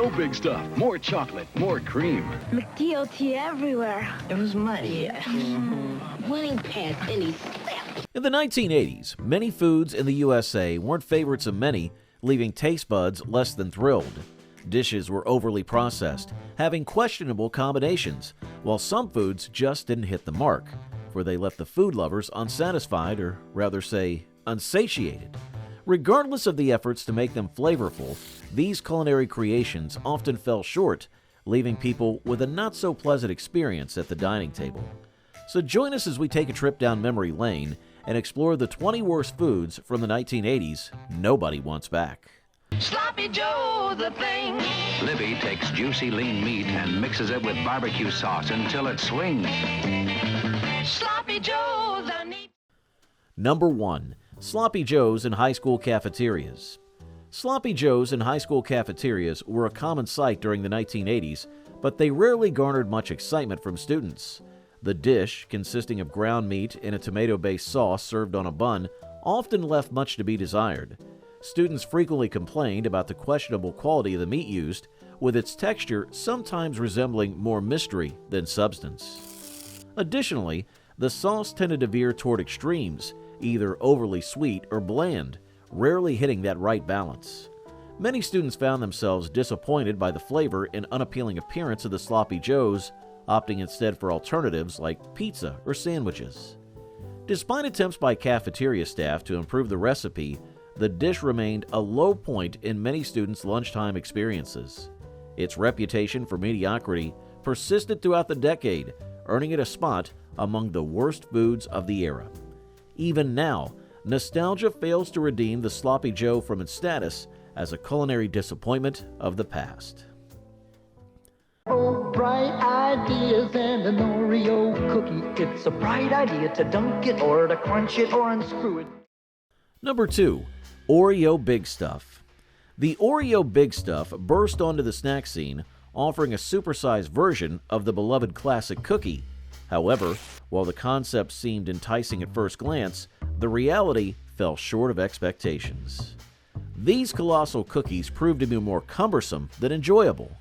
Oreo Big Stuff. More chocolate, more cream. McDLT everywhere. It was muddy. Winning past any step. In the 1980s, many foods in the USA weren't favorites of many, leaving taste buds less than thrilled. Dishes were overly processed, having questionable combinations, while some foods just didn't hit the mark, for they left the food lovers unsatisfied, or rather say, unsatiated. Regardless of the efforts to make them flavorful, these culinary creations often fell short, leaving people with a not-so-pleasant experience at the dining table. So join us as we take a trip down memory lane and explore the 20 worst foods from the 1980s nobody wants back. Sloppy Joe, the thing. Libby takes juicy lean meat and mixes it with barbecue sauce until it swings. Sloppy Joe, the neat. Number 1. Sloppy Joes in high school cafeterias. Sloppy Joes in high school cafeterias were a common sight during the 1980s, but they rarely garnered much excitement from students. The dish, consisting of ground meat and a tomato-based sauce served on a bun, often left much to be desired. Students frequently complained about the questionable quality of the meat used, with its texture sometimes resembling more mystery than substance. Additionally, the sauce tended to veer toward extremes, either overly sweet or bland, rarely hitting that right balance. Many students found themselves disappointed by the flavor and unappealing appearance of the Sloppy Joes, opting instead for alternatives like pizza or sandwiches. Despite attempts by cafeteria staff to improve the recipe, the dish remained a low point in many students' lunchtime experiences. Its reputation for mediocrity persisted throughout the decade, earning it a spot among the worst foods of the era. Even now, nostalgia fails to redeem the Sloppy Joe from its status as a culinary disappointment of the past. Oh, bright ideas and an Oreo cookie. It's a bright idea to dunk it or to crunch it or unscrew it. Number 2. Oreo Big Stuff. The Oreo Big Stuff burst onto the snack scene, offering a supersized version of the beloved classic cookie. However, while the concept seemed enticing at first glance, the reality fell short of expectations. These colossal cookies proved to be more cumbersome than enjoyable,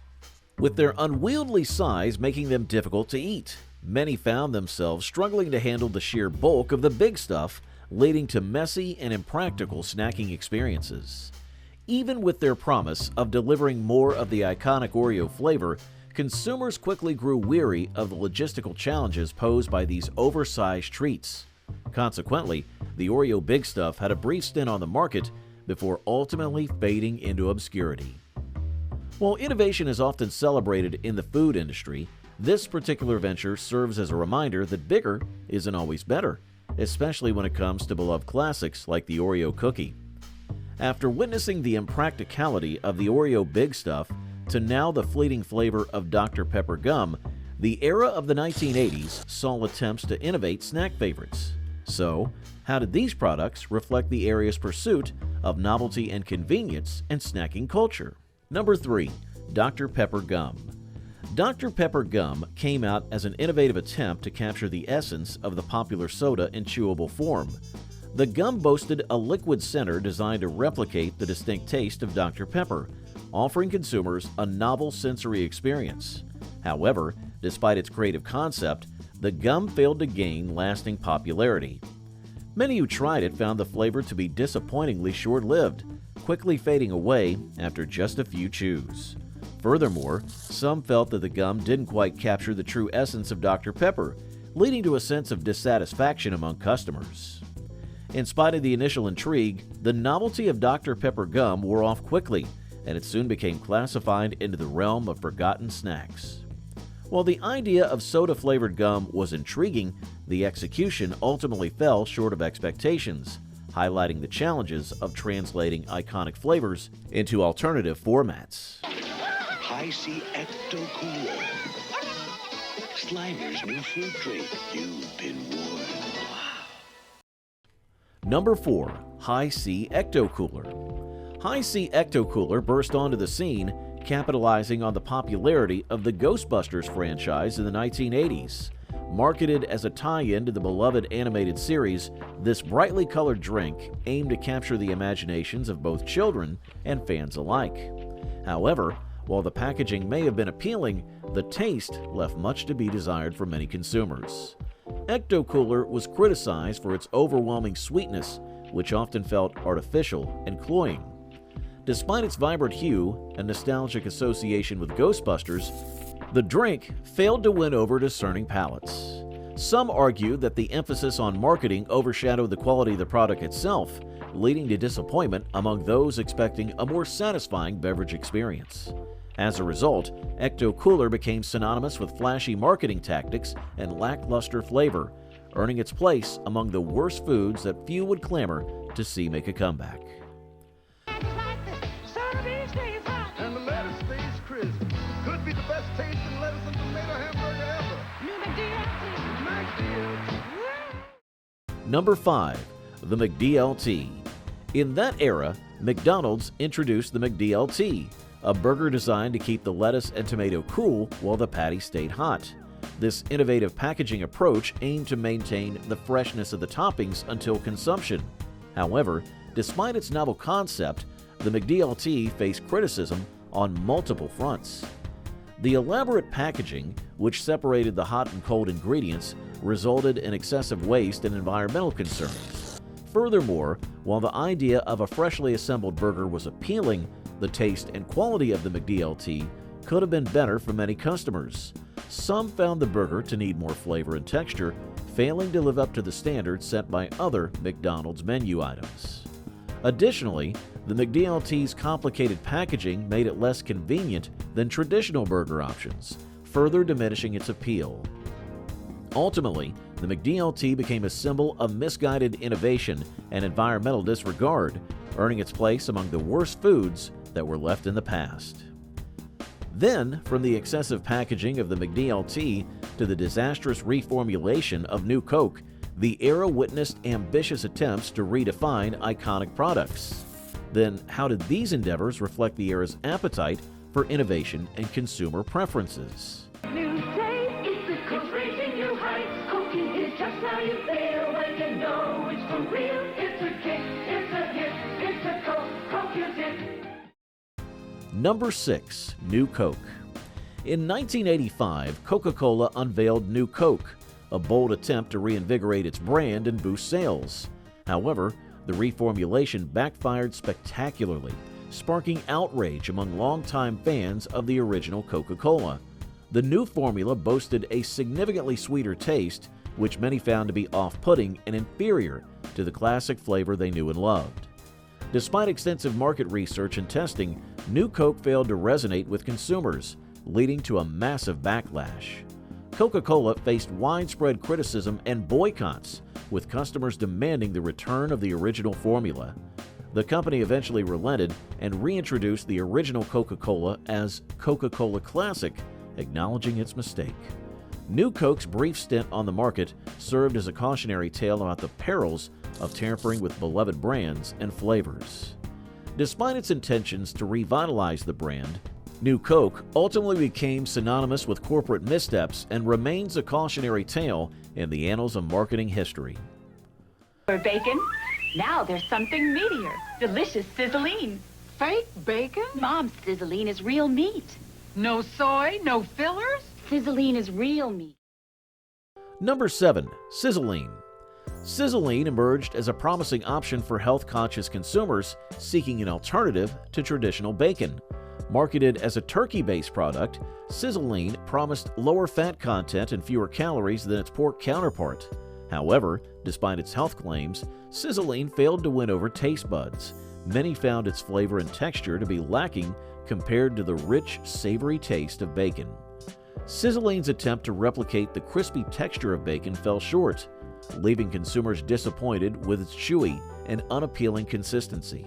with their unwieldy size making them difficult to eat. Many found themselves struggling to handle the sheer bulk of the big stuff, leading to messy and impractical snacking experiences. Even with their promise of delivering more of the iconic Oreo flavor, consumers quickly grew weary of the logistical challenges posed by these oversized treats. Consequently, the Oreo Big Stuff had a brief stint on the market before ultimately fading into obscurity. While innovation is often celebrated in the food industry, this particular venture serves as a reminder that bigger isn't always better, especially when it comes to beloved classics like the Oreo cookie. After witnessing the impracticality of the Oreo Big Stuff to now the fleeting flavor of Dr. Pepper gum, the era of the 1980s saw attempts to innovate snack favorites. So, how did these products reflect the area's pursuit of novelty and convenience and snacking culture? Number 3. Dr. Pepper gum. Dr. Pepper gum came out as an innovative attempt to capture the essence of the popular soda in chewable form. The gum boasted a liquid center designed to replicate the distinct taste of Dr. Pepper, offering consumers a novel sensory experience. However, despite its creative concept, the gum failed to gain lasting popularity. Many who tried it found the flavor to be disappointingly short-lived, quickly fading away after just a few chews. Furthermore, some felt that the gum didn't quite capture the true essence of Dr. Pepper, leading to a sense of dissatisfaction among customers. In spite of the initial intrigue, the novelty of Dr. Pepper gum wore off quickly, and it soon became classified into the realm of forgotten snacks. While the idea of soda-flavored gum was intriguing, the execution ultimately fell short of expectations, highlighting the challenges of translating iconic flavors into alternative formats. High C Ecto Cooler. Slimer's new fruit drink. You've been warned. Number 4. High C Ecto Cooler. High C Ecto Cooler burst onto the scene, capitalizing on the popularity of the Ghostbusters franchise in the 1980s. Marketed as a tie-in to the beloved animated series, this brightly colored drink aimed to capture the imaginations of both children and fans alike. However, While the packaging may have been appealing, the taste left much to be desired for many consumers. Ecto Cooler was criticized for its overwhelming sweetness, which often felt artificial and cloying. Despite its vibrant hue and nostalgic association with Ghostbusters, the drink failed to win over discerning palates. Some argue that the emphasis on marketing overshadowed the quality of the product itself, leading to disappointment among those expecting a more satisfying beverage experience. As a result, Ecto Cooler became synonymous with flashy marketing tactics and lackluster flavor, earning its place among the worst foods that few would clamor to see make a comeback. And the lettuce stays crisp. Could be the best tasting lettuce and tomato hamburger ever. Number 5. The McDLT. In that era, McDonald's introduced the McDLT, a burger designed to keep the lettuce and tomato cool while the patty stayed hot. This innovative packaging approach aimed to maintain the freshness of the toppings until consumption. However, despite its novel concept, the McDLT faced criticism on multiple fronts. The elaborate packaging, which separated the hot and cold ingredients, resulted in excessive waste and environmental concerns. Furthermore, while the idea of a freshly assembled burger was appealing, the taste and quality of the McDLT could have been better for many customers. Some found the burger to need more flavor and texture, failing to live up to the standards set by other McDonald's menu items. Additionally, the McDLT's complicated packaging made it less convenient than traditional burger options, further diminishing its appeal. Ultimately, the McDLT became a symbol of misguided innovation and environmental disregard, earning its place among the worst foods that were left in the past. Then, from the excessive packaging of the McDLT to the disastrous reformulation of New Coke, the era witnessed ambitious attempts to redefine iconic products. Then, how did these endeavors reflect the era's appetite for innovation and consumer preferences? New taste, it's the Coke reaching new heights. Coke is just how you feel when you know it's for real. It's a kick, it's a hit, it's a Coke. Coke is it. Number 6. New Coke. In 1985, Coca-Cola unveiled New Coke, a bold attempt to reinvigorate its brand and boost sales. However, the reformulation backfired spectacularly, sparking outrage among longtime fans of the original Coca-Cola. The new formula boasted a significantly sweeter taste, which many found to be off-putting and inferior to the classic flavor they knew and loved. Despite extensive market research and testing, New Coke failed to resonate with consumers, leading to a massive backlash. Coca-Cola faced widespread criticism and boycotts, with customers demanding the return of the original formula. The company eventually relented and reintroduced the original Coca-Cola as Coca-Cola Classic, acknowledging its mistake. New Coke's brief stint on the market served as a cautionary tale about the perils of tampering with beloved brands and flavors. Despite its intentions to revitalize the brand, New Coke ultimately became synonymous with corporate missteps and remains a cautionary tale in the annals of marketing history. For bacon, now there's something meatier. Delicious sizzling. Fake bacon? Mom's sizzling is real meat. No soy, no fillers? Sizzling is real meat. Number 7. Sizzling. Sizzling emerged as a promising option for health-conscious consumers seeking an alternative to traditional bacon. Marketed as a turkey-based product, Sizzling promised lower fat content and fewer calories than its pork counterpart. However, despite its health claims, Sizzling failed to win over taste buds. Many found its flavor and texture to be lacking compared to the rich, savory taste of bacon. Sizzling's attempt to replicate the crispy texture of bacon fell short, leaving consumers disappointed with its chewy and unappealing consistency.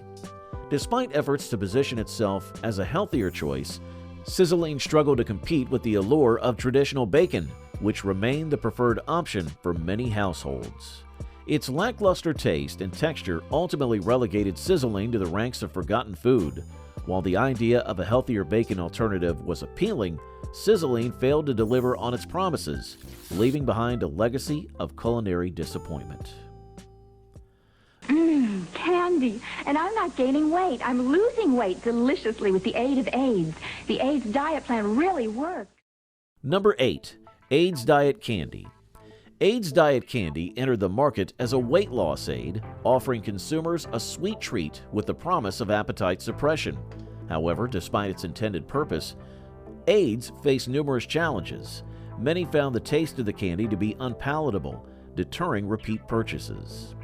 Despite efforts to position itself as a healthier choice, Sizzling struggled to compete with the allure of traditional bacon, which remained the preferred option for many households. Its lackluster taste and texture ultimately relegated Sizzling to the ranks of forgotten food. While the idea of a healthier bacon alternative was appealing, Sizzling failed to deliver on its promises, leaving behind a legacy of culinary disappointment. Can candy. And I'm not gaining weight. I'm losing weight deliciously with the aid of AIDS. The AIDS diet plan really worked. Number 8. AIDS Diet Candy. AIDS Diet Candy entered the market as a weight loss aid, offering consumers a sweet treat with the promise of appetite suppression. However, despite its intended purpose, AIDS faced numerous challenges. Many found the taste of the candy to be unpalatable, deterring repeat purchases.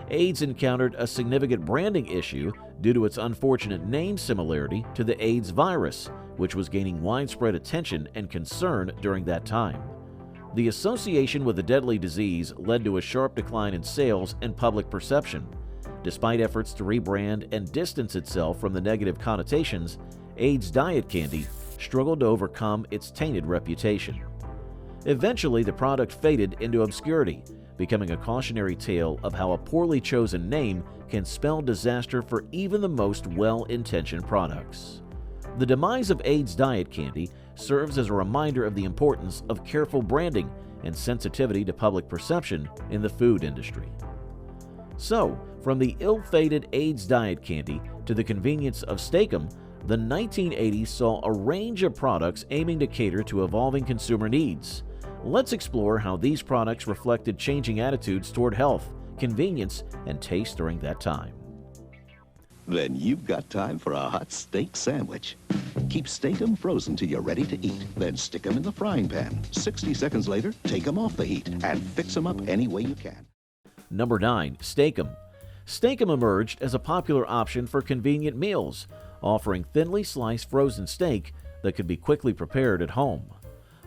AIDS encountered a significant branding issue due to its unfortunate name similarity to the AIDS virus, which was gaining widespread attention and concern during that time. The association with the deadly disease led to a sharp decline in sales and public perception. Despite efforts to rebrand and distance itself from the negative connotations, AIDS Diet Candy struggled to overcome its tainted reputation. Eventually, the product faded into obscurity, becoming a cautionary tale of how a poorly chosen name can spell disaster for even the most well-intentioned products. The demise of AIDS Diet Candy serves as a reminder of the importance of careful branding and sensitivity to public perception in the food industry. So, from the ill-fated AIDS Diet Candy to the convenience of Steak-'em, the 1980s saw a range of products aiming to cater to evolving consumer needs. Let's explore how these products reflected changing attitudes toward health, convenience, and taste during that time. Then you've got time for a hot steak sandwich. Keep Steak-'em frozen till you're ready to eat. Then stick 'em in the frying pan. 60 seconds later, take 'em off the heat and fix 'em up any way you can. Number 9. Steak-'em. Steak-'em emerged as a popular option for convenient meals, offering thinly sliced frozen steak that could be quickly prepared at home.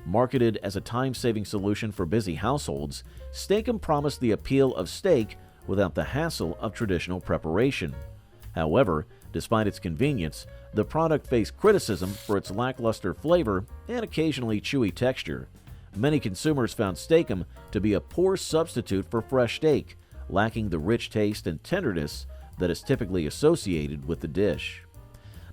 Marketed as a time-saving solution for busy households, Steak-'em promised the appeal of steak without the hassle of traditional preparation. However, despite its convenience, the product faced criticism for its lackluster flavor and occasionally chewy texture. Many consumers found Steak-'em to be a poor substitute for fresh steak, lacking the rich taste and tenderness that is typically associated with the dish.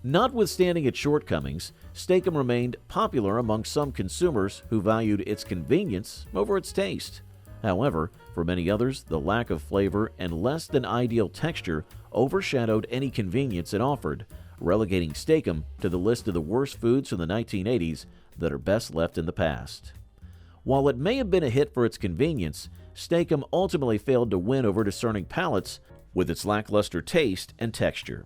Notwithstanding its shortcomings, Steak-'em remained popular among some consumers who valued its convenience over its taste. However, for many others, the lack of flavor and less than ideal texture overshadowed any convenience it offered, relegating Steak-'em to the list of the worst foods from the 1980s that are best left in the past. While it may have been a hit for its convenience, Steak-'em ultimately failed to win over discerning palates with its lackluster taste and texture.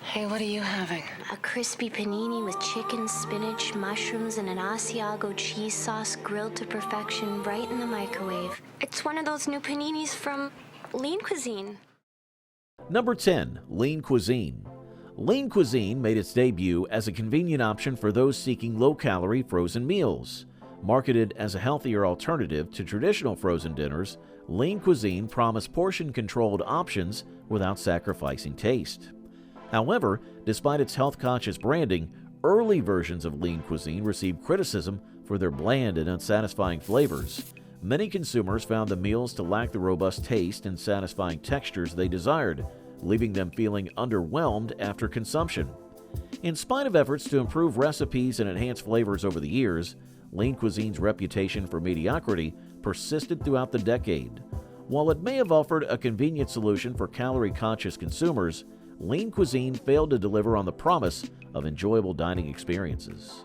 Hey, what are you having? A crispy panini with chicken, spinach, mushrooms, and an Asiago cheese sauce grilled to perfection right in the microwave. It's one of those new paninis from Lean Cuisine. Number 10. Lean Cuisine. Lean Cuisine made its debut as a convenient option for those seeking low-calorie frozen meals. Marketed as a healthier alternative to traditional frozen dinners, Lean Cuisine promised portion-controlled options without sacrificing taste. However, despite its health-conscious branding, early versions of Lean Cuisine received criticism for their bland and unsatisfying flavors. Many consumers found the meals to lack the robust taste and satisfying textures they desired, leaving them feeling underwhelmed after consumption. In spite of efforts to improve recipes and enhance flavors over the years, Lean Cuisine's reputation for mediocrity persisted throughout the decade. While it may have offered a convenient solution for calorie-conscious consumers, Lean Cuisine failed to deliver on the promise of enjoyable dining experiences.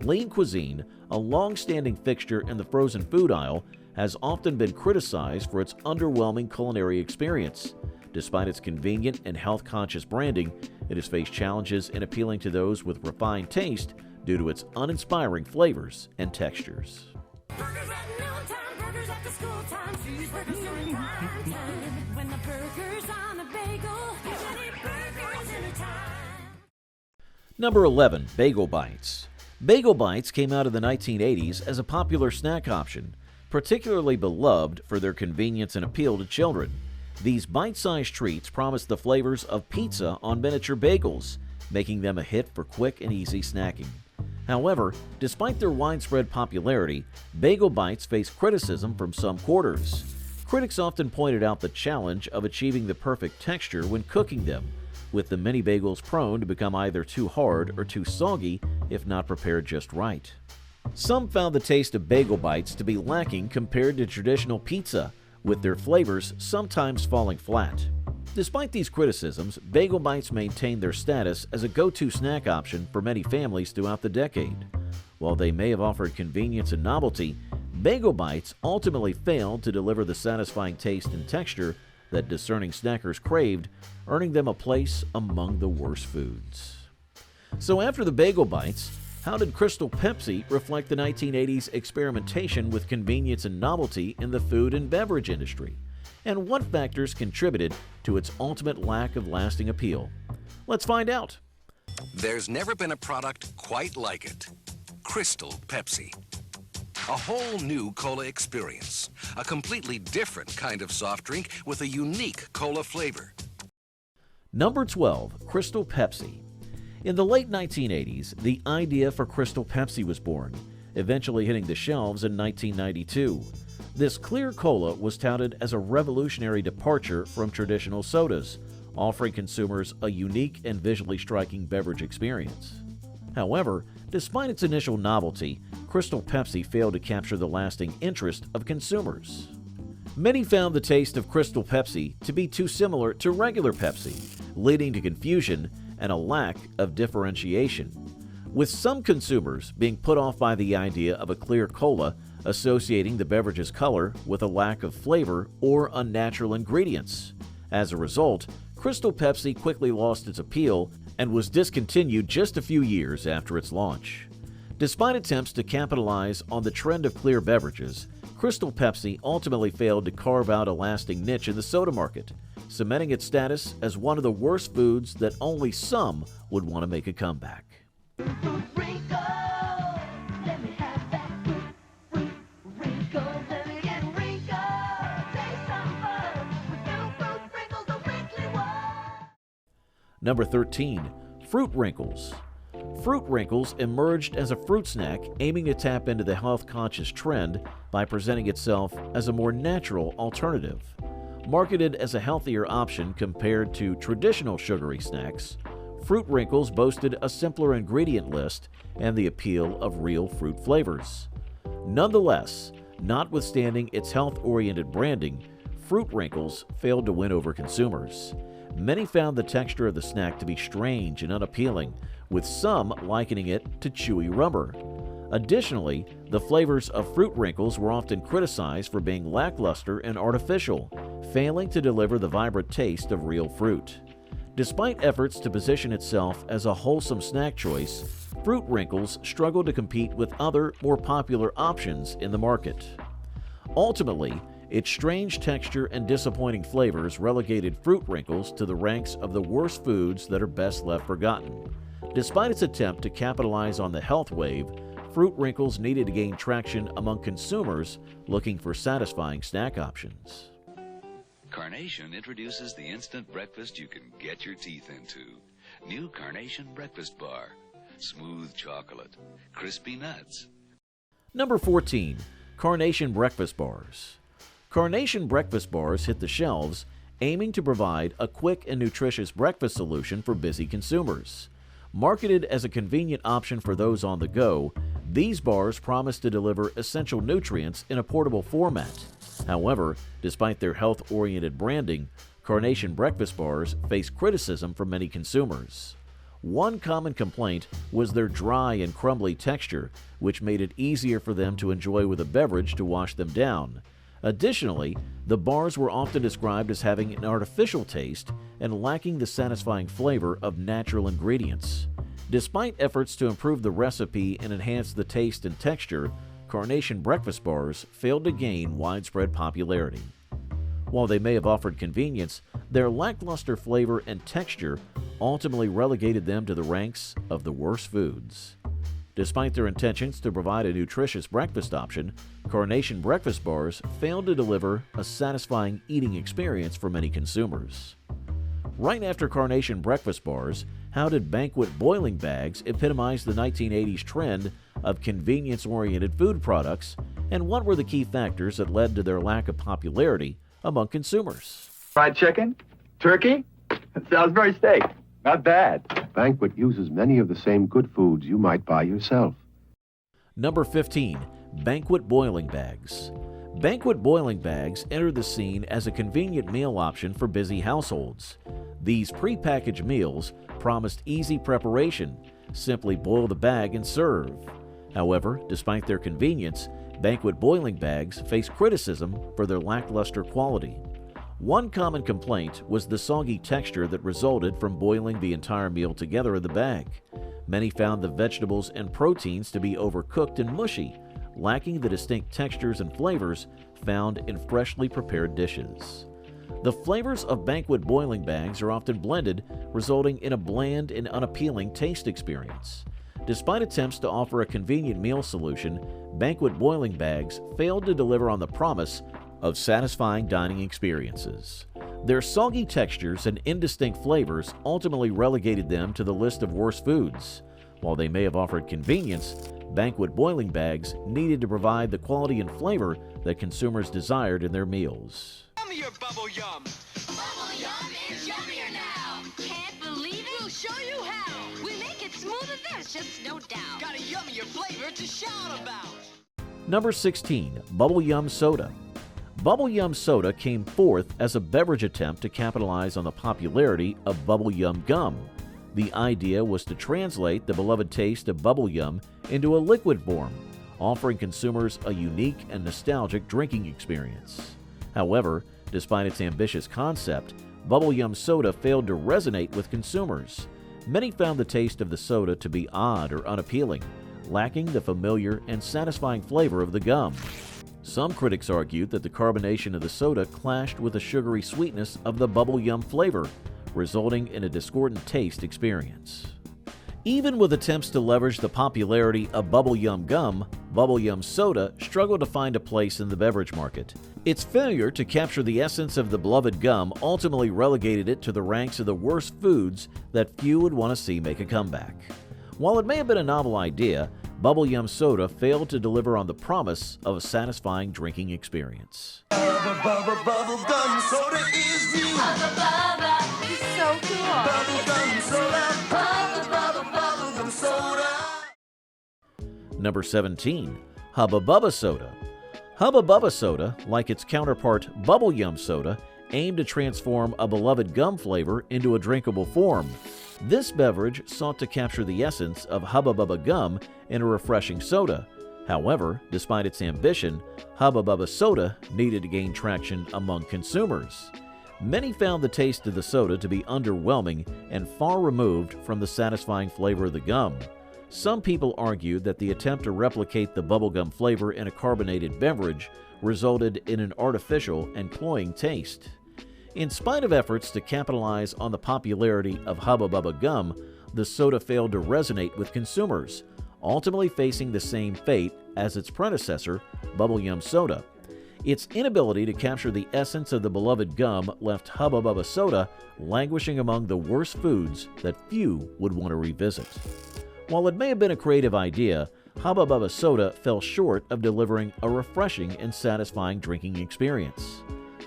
Lean Cuisine, a long-standing fixture in the frozen food aisle, has often been criticized for its underwhelming culinary experience. Despite its convenient and health-conscious branding, it has faced challenges in appealing to those with refined taste due to its uninspiring flavors and textures. Burgers at noontime, burgers after school time, cheeseburgers during prime time. When the burger's on a bagel, you can eat burgers anytime. Number 11. Bagel Bites. Bagel Bites came out in the 1980s as a popular snack option, particularly beloved for their convenience and appeal to children. These bite-sized treats promised the flavors of pizza on miniature bagels, making them a hit for quick and easy snacking. However, despite their widespread popularity, Bagel Bites faced criticism from some quarters. Critics often pointed out the challenge of achieving the perfect texture when cooking them, with the mini bagels prone to become either too hard or too soggy if not prepared just right. Some found the taste of Bagel Bites to be lacking compared to traditional pizza, with their flavors sometimes falling flat. Despite these criticisms, Bagel Bites maintained their status as a go-to snack option for many families throughout the decade. While they may have offered convenience and novelty, Bagel Bites ultimately failed to deliver the satisfying taste and texture that discerning snackers craved, earning them a place among the worst foods. So after the Bagel Bites, how did Crystal Pepsi reflect the 1980s experimentation with convenience and novelty in the food and beverage industry? And what factors contributed to its ultimate lack of lasting appeal? Let's find out. There's never been a product quite like it. Crystal Pepsi. A whole new cola experience. A completely different kind of soft drink with a unique cola flavor. Number 12, Crystal Pepsi. In the late 1980s, the idea for Crystal Pepsi was born, eventually hitting the shelves in 1992. This clear cola was touted as a revolutionary departure from traditional sodas, offering consumers a unique and visually striking beverage experience. However, despite its initial novelty, Crystal Pepsi failed to capture the lasting interest of consumers. Many found the taste of Crystal Pepsi to be too similar to regular Pepsi, leading to confusion and a lack of differentiation, with some consumers being put off by the idea of a clear cola associating the beverage's color with a lack of flavor or unnatural ingredients. As a result, Crystal Pepsi quickly lost its appeal and was discontinued just a few years after its launch. Despite attempts to capitalize on the trend of clear beverages, Crystal Pepsi ultimately failed to carve out a lasting niche in the soda market, cementing its status as one of the worst foods that only some would want to make a comeback. Number 13, Fruit Wrinkles. Fruit Wrinkles emerged as a fruit snack aiming to tap into the health-conscious trend by presenting itself as a more natural alternative. Marketed as a healthier option compared to traditional sugary snacks, Fruit Wrinkles boasted a simpler ingredient list and the appeal of real fruit flavors. Nonetheless, notwithstanding its health-oriented branding, Fruit Wrinkles failed to win over consumers. Many found the texture of the snack to be strange and unappealing, with some likening it to chewy rubber. Additionally, the flavors of Fruit Wrinkles were often criticized for being lackluster and artificial, failing to deliver the vibrant taste of real fruit. Despite efforts to position itself as a wholesome snack choice, Fruit Wrinkles struggled to compete with other, more popular options in the market. Ultimately, its strange texture and disappointing flavors relegated Fruit Wrinkles to the ranks of the worst foods that are best left forgotten. Despite its attempt to capitalize on the health wave, Fruit Wrinkles needed to gain traction among consumers looking for satisfying snack options. Carnation introduces the instant breakfast you can get your teeth into. New Carnation Breakfast Bar. Smooth chocolate, crispy nuts. Number 14, Carnation Breakfast Bars. Carnation Breakfast Bars hit the shelves, aiming to provide a quick and nutritious breakfast solution for busy consumers. Marketed as a convenient option for those on the go, these bars promise to deliver essential nutrients in a portable format. However, despite their health-oriented branding, Carnation Breakfast Bars face criticism from many consumers. One common complaint was their dry and crumbly texture, which made it easier for them to enjoy with a beverage to wash them down. Additionally, the bars were often described as having an artificial taste and lacking the satisfying flavor of natural ingredients. Despite efforts to improve the recipe and enhance the taste and texture, Carnation Breakfast Bars failed to gain widespread popularity. While they may have offered convenience, their lackluster flavor and texture ultimately relegated them to the ranks of the worst foods. Despite their intentions to provide a nutritious breakfast option, Carnation Breakfast Bars failed to deliver a satisfying eating experience for many consumers. Right after Carnation Breakfast Bars, how did banquet boiling bags epitomize the 1980s trend of convenience-oriented food products, and what were the key factors that led to their lack of popularity among consumers? Fried chicken? Turkey? Salisbury steak. Not bad. Banquet uses many of the same good foods you might buy yourself. Number 15, Banquet Boiling Bags. Banquet boiling bags entered the scene as a convenient meal option for busy households. These prepackaged meals promised easy preparation. Simply boil the bag and serve. However, despite their convenience, banquet boiling bags face criticism for their lackluster quality. One common complaint was the soggy texture that resulted from boiling the entire meal together in the bag. Many found the vegetables and proteins to be overcooked and mushy, lacking the distinct textures and flavors found in freshly prepared dishes. The flavors of banquet boiling bags are often blended, resulting in a bland and unappealing taste experience. Despite attempts to offer a convenient meal solution, banquet boiling bags failed to deliver on the promise of satisfying dining experiences. Their soggy textures and indistinct flavors ultimately relegated them to the list of worst foods. While they may have offered convenience, banquet boiling bags needed to provide the quality and flavor that consumers desired in their meals. Yummier Bubble Yum! Bubble Yum is yummier now! Can't believe it? We'll show you how! We make it smoother, there's just no doubt! Got a yummier flavor to shout about! Number 16. Bubble Yum Soda. Bubble Yum Soda came forth as a beverage attempt to capitalize on the popularity of Bubble Yum gum. The idea was to translate the beloved taste of bubble yum into a liquid form, offering consumers a unique and nostalgic drinking experience. However, despite its ambitious concept, Bubble Yum Soda failed to resonate with consumers. Many found the taste of the soda to be odd or unappealing, lacking the familiar and satisfying flavor of the gum. Some critics argued that the carbonation of the soda clashed with the sugary sweetness of the bubble yum flavor, resulting in a discordant taste experience. Even with attempts to leverage the popularity of bubble yum gum, Bubble Yum Soda struggled to find a place in the beverage market. Its failure to capture the essence of the beloved gum ultimately relegated it to the ranks of the worst foods that few would want to see make a comeback. While it may have been a novel idea, Bubble Yum Soda failed to deliver on the promise of a satisfying drinking experience. Bubble gum soda is new! So cool! Bubble gum soda! Bubble gum soda! Number 17. Hubba Bubba Soda. Hubba Bubba Soda, like its counterpart Bubble Yum Soda, aimed to transform a beloved gum flavor into a drinkable form. This beverage sought to capture the essence of Hubba Bubba gum in a refreshing soda. However, despite its ambition, Hubba Bubba Soda needed to gain traction among consumers. Many found the taste of the soda to be underwhelming and far removed from the satisfying flavor of the gum. Some people argued that the attempt to replicate the bubblegum flavor in a carbonated beverage resulted in an artificial and cloying taste. In spite of efforts to capitalize on the popularity of Hubba Bubba gum, the soda failed to resonate with consumers, ultimately facing the same fate as its predecessor, Bubble Yum Soda. Its inability to capture the essence of the beloved gum left Hubba Bubba Soda languishing among the worst foods that few would want to revisit. While it may have been a creative idea, Hubba Bubba Soda fell short of delivering a refreshing and satisfying drinking experience.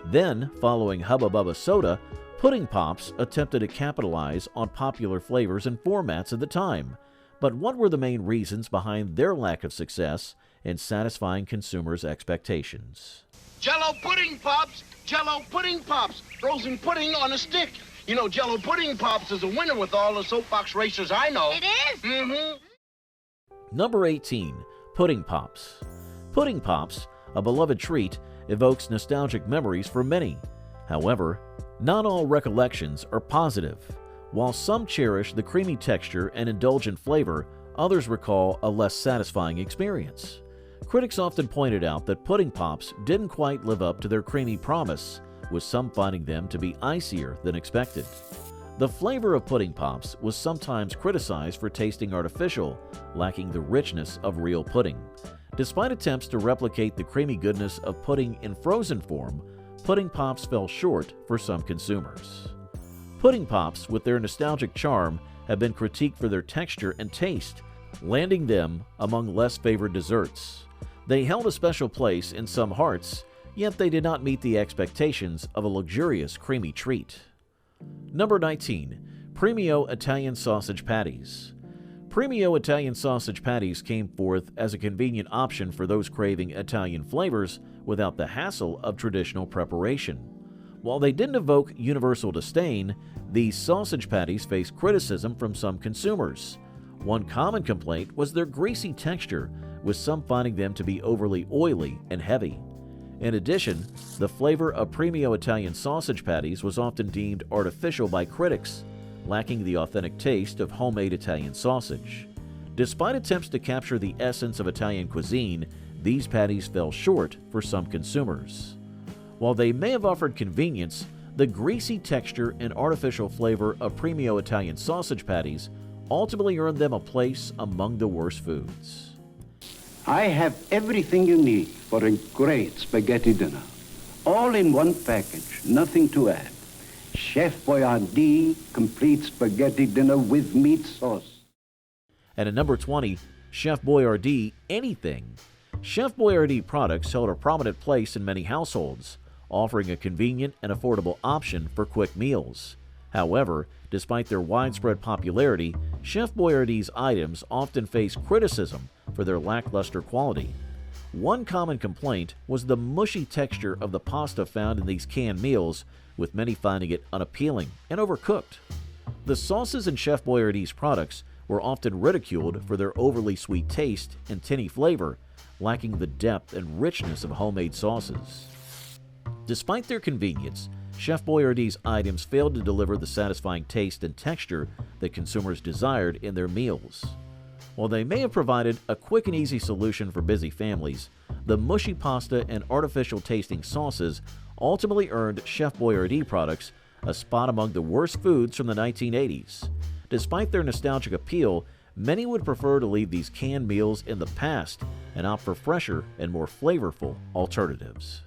Then, following Hubba Bubba Soda, Pudding Pops attempted to capitalize on popular flavors and formats at the time. But what were the main reasons behind their lack of success in satisfying consumers' expectations? Jello pudding pops! Jello pudding pops! Frozen pudding on a stick! You know, Jello pudding pops is a winner with all the soapbox racers I know. It is? Mm-hmm. Number 18. Pudding Pops. Pudding Pops, a beloved treat, evokes nostalgic memories for many. However, not all recollections are positive. While some cherish the creamy texture and indulgent flavor, others recall a less satisfying experience. Critics often pointed out that Pudding Pops didn't quite live up to their creamy promise, with some finding them to be icier than expected. The flavor of Pudding Pops was sometimes criticized for tasting artificial, lacking the richness of real pudding. Despite attempts to replicate the creamy goodness of pudding in frozen form, Pudding Pops fell short for some consumers. Pudding Pops, with their nostalgic charm, have been critiqued for their texture and taste, landing them among less favored desserts. They held a special place in some hearts, yet they did not meet the expectations of a luxurious creamy treat. Number 19. Premio Italian Sausage Patties. Premio Italian sausage patties came forth as a convenient option for those craving Italian flavors without the hassle of traditional preparation. While they didn't evoke universal disdain, these sausage patties faced criticism from some consumers. One common complaint was their greasy texture, with some finding them to be overly oily and heavy. In addition, the flavor of Premio Italian sausage patties was often deemed artificial by critics, lacking the authentic taste of homemade Italian sausage. Despite attempts to capture the essence of Italian cuisine, these patties fell short for some consumers. While they may have offered convenience, the greasy texture and artificial flavor of Premio Italian sausage patties ultimately earned them a place among the worst foods. I have everything you need for a great spaghetti dinner. All in one package, nothing to add. Chef Boyardee complete spaghetti dinner with meat sauce. And at number 20, Chef Boyardee Anything. Chef Boyardee products held a prominent place in many households, offering a convenient and affordable option for quick meals. However, despite their widespread popularity, Chef Boyardee's items often face criticism for their lackluster quality. One common complaint was the mushy texture of the pasta found in these canned meals, with many finding it unappealing and overcooked. The sauces in Chef Boyardee's products were often ridiculed for their overly sweet taste and tinny flavor, lacking the depth and richness of homemade sauces. Despite their convenience, Chef Boyardee's items failed to deliver the satisfying taste and texture that consumers desired in their meals. While they may have provided a quick and easy solution for busy families, the mushy pasta and artificial tasting sauces ultimately earned Chef Boyardee products a spot among the worst foods from the 1980s. Despite their nostalgic appeal, many would prefer to leave these canned meals in the past and opt for fresher and more flavorful alternatives.